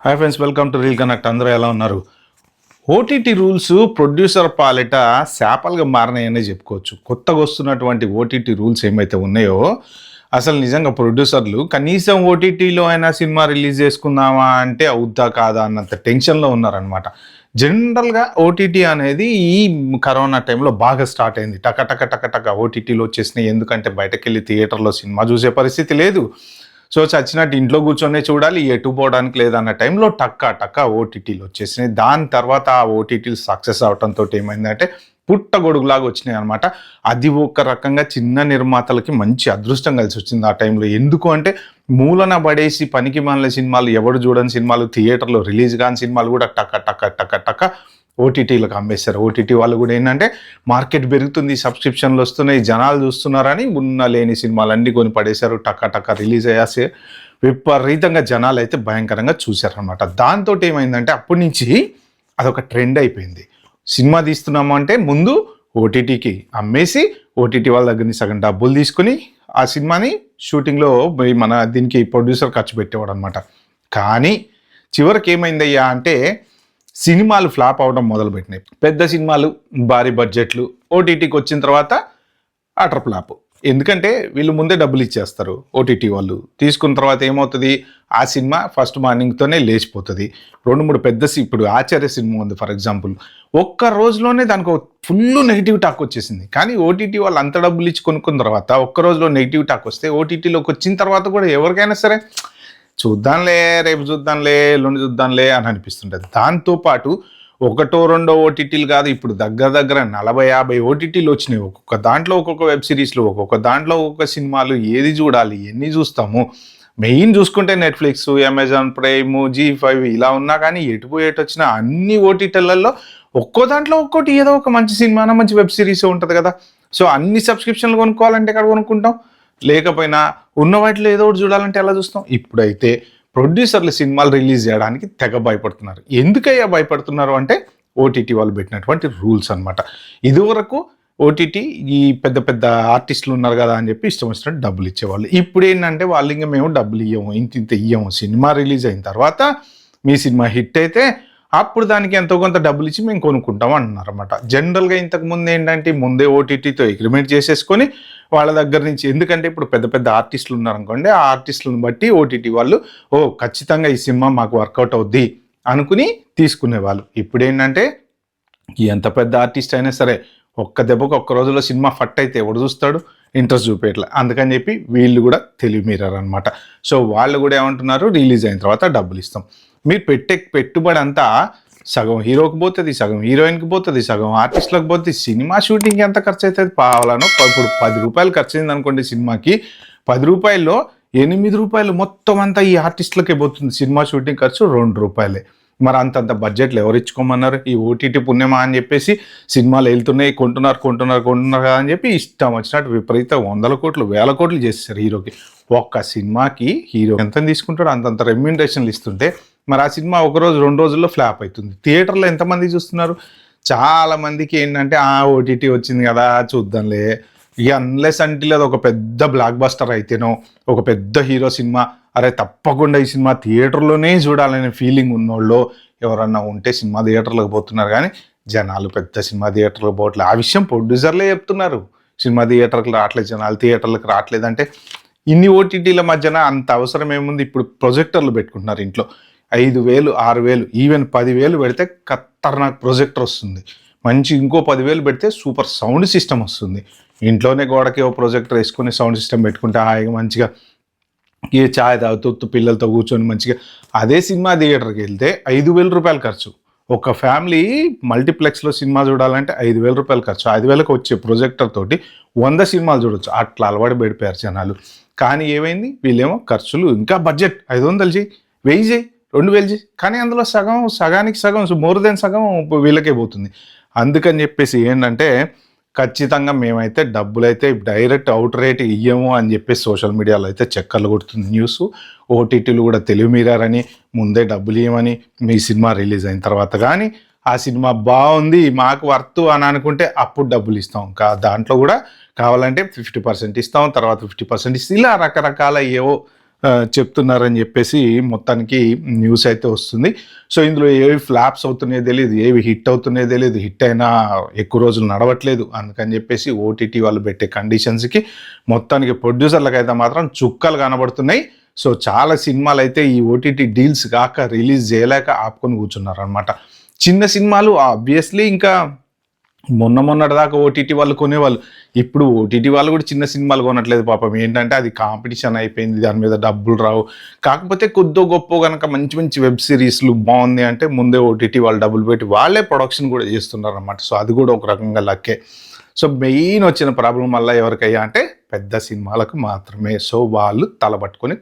Hi friends, welcome to reel connect. అందరూ ఎలా ఉన్నారు? ఓటీటీ రూల్స్ ప్రొడ్యూసర్ పాలిట శాపలుగా మారినాయనే చెప్పుకోవచ్చు. కొత్తగా వస్తున్నటువంటి ఓటీటీ రూల్స్ ఏమైతే ఉన్నాయో అసలు నిజంగా ప్రొడ్యూసర్లు కనీసం ఓటీటీలో అయినా సినిమా రిలీజ్ చేసుకుందామా అంటే అవుద్దా కాదా అన్నంత టెన్షన్లో ఉన్నారనమాట. జనరల్గా ఓటీటీ అనేది ఈ కరోనా టైంలో బాగా స్టార్ట్ అయింది. టక టక టక టక ఓటీటీలో వచ్చేసినాయి. ఎందుకంటే బయటకు వెళ్ళి థియేటర్లో సినిమా చూసే పరిస్థితి లేదు. సో చచ్చినట్టు ఇంట్లో కూర్చొనే చూడాలి, ఎటు పోవడానికి లేదన్న టైంలో టక్కా టక్కా ఓటీటీలు వచ్చేసినాయి. దాని తర్వాత ఆ ఓటీటీలు సక్సెస్ అవడంతో ఏమైందంటే పుట్టగొడుగులాగా వచ్చినాయి అనమాట. అది ఒక రకంగా చిన్న నిర్మాతలకి మంచి అదృష్టం కలిసి వచ్చింది ఆ టైంలో. ఎందుకు అంటే మూలన పడేసి పనికి మాలిన సినిమాలు, ఎవడు చూడని సినిమాలు, థియేటర్లో రిలీజ్ కాని సినిమాలు కూడా టక్క టక్క టక్క టక్క ఓటీటీలకు అమ్మేస్తారు. ఓటీటీ వాళ్ళు కూడా ఏంటంటే మార్కెట్ పెరుగుతుంది, సబ్స్క్రిప్షన్లు వస్తున్నాయి, జనాలు చూస్తున్నారని ఉన్న లేని సినిమాలన్నీ కొని పడేశారు. టక్క టక్క రిలీజ్ అయ్యాసే విపరీతంగా జనాలు అయితే భయంకరంగా చూశారనమాట. దాంతో ఏమైందంటే అప్పటి నుంచి అదొక ట్రెండ్ అయిపోయింది. సినిమా తీస్తున్నాము అంటే ముందు ఓటీటీకి అమ్మేసి ఓటీటీ వాళ్ళ దగ్గర నుంచి సగం డబ్బులు తీసుకుని ఆ సినిమాని షూటింగ్లో మన దీనికి ప్రొడ్యూసర్ ఖర్చు పెట్టేవాడు అనమాట. కానీ చివరికి ఏమైందయ్యా అంటే సినిమాలు ఫ్లాప్ అవడం మొదలుపెట్టినాయి. పెద్ద సినిమాలు, భారీ బడ్జెట్లు ఓటీటీకి వచ్చిన తర్వాత అటర్ ఫ్లాప్. ఎందుకంటే వీళ్ళు ముందే డబ్బులు ఇచ్చేస్తారు. ఓటీటీ వాళ్ళు తీసుకున్న తర్వాత ఏమవుతుంది, ఆ సినిమా ఫస్ట్ మార్నింగ్తోనే లేచిపోతుంది. 2-3 పెద్ద ఇప్పుడు ఆచార్య సినిమా ఉంది ఫర్ ఎగ్జాంపుల్, ఒక్క రోజులోనే దానికి ఫుల్ నెగిటివ్ టాక్ వచ్చేసింది. కానీ ఓటీటీ వాళ్ళు అంత డబ్బులు ఇచ్చి కొనుక్కున్న తర్వాత ఒక్క రోజులో నెగిటివ్ టాక్ వస్తే ఓటీటీలోకి వచ్చిన తర్వాత కూడా ఎవరికైనా సరే చూద్దాంలే, రేపు చూద్దాంలే, ఎల్లుండి చూద్దాంలే అని అనిపిస్తుంటుంది. దాంతోపాటు ఒకటో రెండో ఓటీటీలు కాదు, ఇప్పుడు దగ్గర 40-50 ఓటీటీలు వచ్చినాయి. ఒక్కొక్క దాంట్లో ఒక్కొక్క వెబ్ సిరీస్లు, ఒక్కొక్క దాంట్లో ఒక్కొక్క సినిమాలు. ఏది చూడాలి, ఎన్ని చూస్తాము? మెయిన్ చూసుకుంటే నెట్ఫ్లిక్స్, అమెజాన్ ప్రైమ్, G5 ఇలా ఉన్నా కానీ ఎటు వచ్చినా అన్ని ఓటీటీలలో ఒక్కో దాంట్లో ఒక్కోటి ఏదో ఒక మంచి సినిమా, మంచి వెబ్ సిరీస్ ఉంటుంది కదా. సో అన్ని సబ్స్క్రిప్షన్లు కొనుక్కోవాలంటే ఎక్కడ కొనుక్కుంటాం? లేకపోయినా ఉన్న వాటిలో ఏదో ఒకటి చూడాలంటే ఎలా చూస్తాం? ఇప్పుడైతే ప్రొడ్యూసర్లు సినిమాలు రిలీజ్ చేయడానికి తెగ భయపడుతున్నారు. ఎందుకయ్యా భయపడుతున్నారు అంటే ఓటీటీ వాళ్ళు పెట్టినటువంటి రూల్స్ అనమాట. ఇదివరకు ఓటీటీ ఈ పెద్ద పెద్ద ఆర్టిస్టులు ఉన్నారు కదా అని చెప్పి ఇష్టం వచ్చినట్టు డబ్బులు ఇచ్చేవాళ్ళు. ఇప్పుడు ఏంటంటే వాళ్ళు ఇంకా మేము డబ్బులు ఇవ్వము, ఇంత ఇవ్వము. సినిమా రిలీజ్ అయిన తర్వాత మీ సినిమా హిట్ అయితే అప్పుడు దానికి ఎంతో కొంత డబ్బులు ఇచ్చి మేము కొనుక్కుంటాం అంటున్నారు అనమాట. జనరల్గా ఇంతకుముందు ఏంటంటే ముందే ఓటీటీతో అగ్రిమెంట్ చేసేసుకొని వాళ్ళ దగ్గర నుంచి, ఎందుకంటే ఇప్పుడు పెద్ద పెద్ద ఆర్టిస్టులు ఉన్నారనుకోండి, ఆ ఆర్టిస్టులను బట్టి ఓటీటీ వాళ్ళు ఖచ్చితంగా ఈ సినిమా మాకు వర్కౌట్ అవుద్ది అనుకుని తీసుకునేవాళ్ళు. ఇప్పుడు ఏంటంటే ఎంత పెద్ద ఆర్టిస్ట్ అయినా సరే ఒక్క దెబ్బకు ఒక్క రోజులో సినిమా ఫట్ అయితే ఎవడు చూస్తాడు? ఇంట్రెస్ట్ చూపేట్లా. అందుకని చెప్పి వీళ్ళు కూడా తెలివి మీరారు అనమాట. సో వాళ్ళు కూడా ఏమంటున్నారు, రిలీజ్ అయిన తర్వాత డబ్బులు ఇస్తాం. మీరు పెట్టే పెట్టుబడి అంతా సగం హీరోకి పోతుంది, సగం హీరోయిన్కి పోతుంది, సగం ఆర్టిస్టులకు పోతుంది. సినిమా షూటింగ్కి ఎంత ఖర్చు అవుతుంది? పావాలను ఇప్పుడు 10 రూపాయలు ఖర్చు అయింది అనుకోండి సినిమాకి, 10 రూపాయల్లో 8 రూపాయలు మొత్తం అంతా ఈ ఆర్టిస్టులకే పోతుంది. సినిమా షూటింగ్ ఖర్చు 2 రూపాయలే. మరి అంతంత బడ్జెట్లు ఎవరు ఇచ్చుకోమన్నారు? ఈ ఓటీటీ పుణ్యమా అని చెప్పేసి సినిమాలు వెళ్తున్నాయి, కొంటున్నారు కదా అని చెప్పి ఇష్టం వచ్చినట్టు విపరీత 100 కోట్లు 1000 కోట్లు చేస్తారు హీరోకి. ఒక్క సినిమాకి హీరో ఎంత తీసుకుంటాడు? అంతంత రెమ్యూనరేషన్లు ఇస్తుంటే మరి ఆ సినిమా 1 రోజు 2 రోజుల్లో ఫ్లాప్ అవుతుంది. థియేటర్లో ఎంతమంది చూస్తున్నారు? చాలా మందికి ఏంటంటే ఓటీటీ వచ్చింది కదా చూద్దాంలే, ఇక అన్లెస్ అంటే అది ఒక పెద్ద బ్లాక్ బస్టర్ అయితేనో, ఒక పెద్ద హీరో సినిమా, అరే తప్పకుండా ఈ సినిమా థియేటర్లోనే చూడాలనే ఫీలింగ్ ఉన్నోళ్ళు ఎవరన్నా ఉంటే సినిమా థియేటర్లకు పోతున్నారు. కానీ జనాలు పెద్ద సినిమా థియేటర్లకు పోవట్లేదు. ఆ విషయం ప్రొడ్యూసర్లే చెప్తున్నారు. సినిమా థియేటర్కి రావట్లేదు జనాలు, థియేటర్లకు రావట్లేదంటే ఇన్ని ఓటీటీల మధ్యన అంత అవసరం ఏముంది? ఇప్పుడు ప్రొజెక్టర్లు పెట్టుకుంటున్నారు ఇంట్లో. 5,000, 6,000, ఈవెన్ 10,000 పెడితే ఖతర్నాక్ ప్రొజెక్టర్ వస్తుంది. మంచి ఇంకో 10,000 పెడితే సూపర్ సౌండ్ సిస్టమ్ వస్తుంది. ఇంట్లోనే గోడకి ఓ ప్రొజెక్టర్ వేసుకొని సౌండ్ సిస్టమ్ పెట్టుకుంటే హాయిగా మంచిగా ఏ ఛాయ్ తాగుతూ పిల్లలతో కూర్చొని మంచిగా. అదే సినిమా థియేటర్కి వెళ్తే 5,000 రూపాయలు ఖర్చు. ఒక ఫ్యామిలీ మల్టీప్లెక్స్లో సినిమా చూడాలంటే 5,000 రూపాయలు ఖర్చు. 5,000కి వచ్చే ప్రొజెక్టర్ తోటి 100 సినిమాలు చూడొచ్చు. అట్లా అలవాటు పడిపోయారు జనాలు. కానీ ఏమైంది, వీళ్ళేమో ఖర్చులు ఇంకా బడ్జెట్ 500 చేయి, 1000 చేయి, 2000 చేయి, కానీ అందులో సగానికి సగం మోర్ దెన్ సగం వీళ్ళకే పోతుంది. అందుకని చెప్పేసి ఏంటంటే ఖచ్చితంగా మేమైతే డబ్బులైతే డైరెక్ట్ అవుట్ రేట్ ఇయ్యము అని చెప్పేసి సోషల్ మీడియాలో అయితే చక్కర్లు కొడుతుంది న్యూస్. ఓటీటీలు కూడా తెలివి మీరారని ముందే డబ్బులు ఇవ్వమని, మీ సినిమా రిలీజ్ అయిన తర్వాత కానీ ఆ సినిమా బాగుంది మాకు వర్త్ అని అనుకుంటే అప్పుడు డబ్బులు ఇస్తాం. దాంట్లో కూడా కావాలంటే 50% ఇస్తాం, తర్వాత 50% ఇస్తాం. ఇలా రకరకాల ఏవో చెప్తున్నారని చెప్పేసి మొత్తానికి న్యూస్ అయితే వస్తుంది. సో ఇందులో ఏవి ఫ్లాప్స్ అవుతున్నాయో తెలియదు, ఏవి హిట్ అవుతున్నాయో తెలియదు, హిట్ అయినా ఎక్కువ రోజులు నడవట్లేదు. అందుకని చెప్పేసి ఓటీటీ వాళ్ళు పెట్టే కండిషన్స్కి మొత్తానికి ప్రొడ్యూసర్లకైతే మాత్రం చుక్కలు కనబడుతున్నాయి. సో చాలా సినిమాలు అయితే ఈ ఓటీటీ డీల్స్ కాక రిలీజ్ చేయలేక ఆపుకొని కూర్చున్నారు అనమాట. చిన్న సినిమాలు ఆబ్వియస్లీ ఇంకా మొన్నటి దాకా ఓటీటీ వాళ్ళు కొనేవాళ్ళు. ఇప్పుడు ఓటీటీ వాళ్ళు కూడా చిన్న సినిమాలు కొనట్లేదు పాపం. ఏంటంటే అది కాంపిటీషన్ అయిపోయింది, దాని మీద డబ్బులు రావు. కాకపోతే కొద్దో గొప్ప కనుక మంచి మంచి వెబ్ సిరీస్లు బాగుంది అంటే ముందే ఓటీటీ వాళ్ళు డబ్బులు పెట్టి వాళ్ళే ప్రొడక్షన్ కూడా చేస్తున్నారు అనమాట. సో అది కూడా ఒక రకంగా లక్కే. సో మెయిన్ వచ్చిన ప్రాబ్లం వల్ల ఎవరికయ్యా అంటే పెద్ద సినిమాలకు మాత్రమే. సో వాళ్ళు తలబట్టుకొని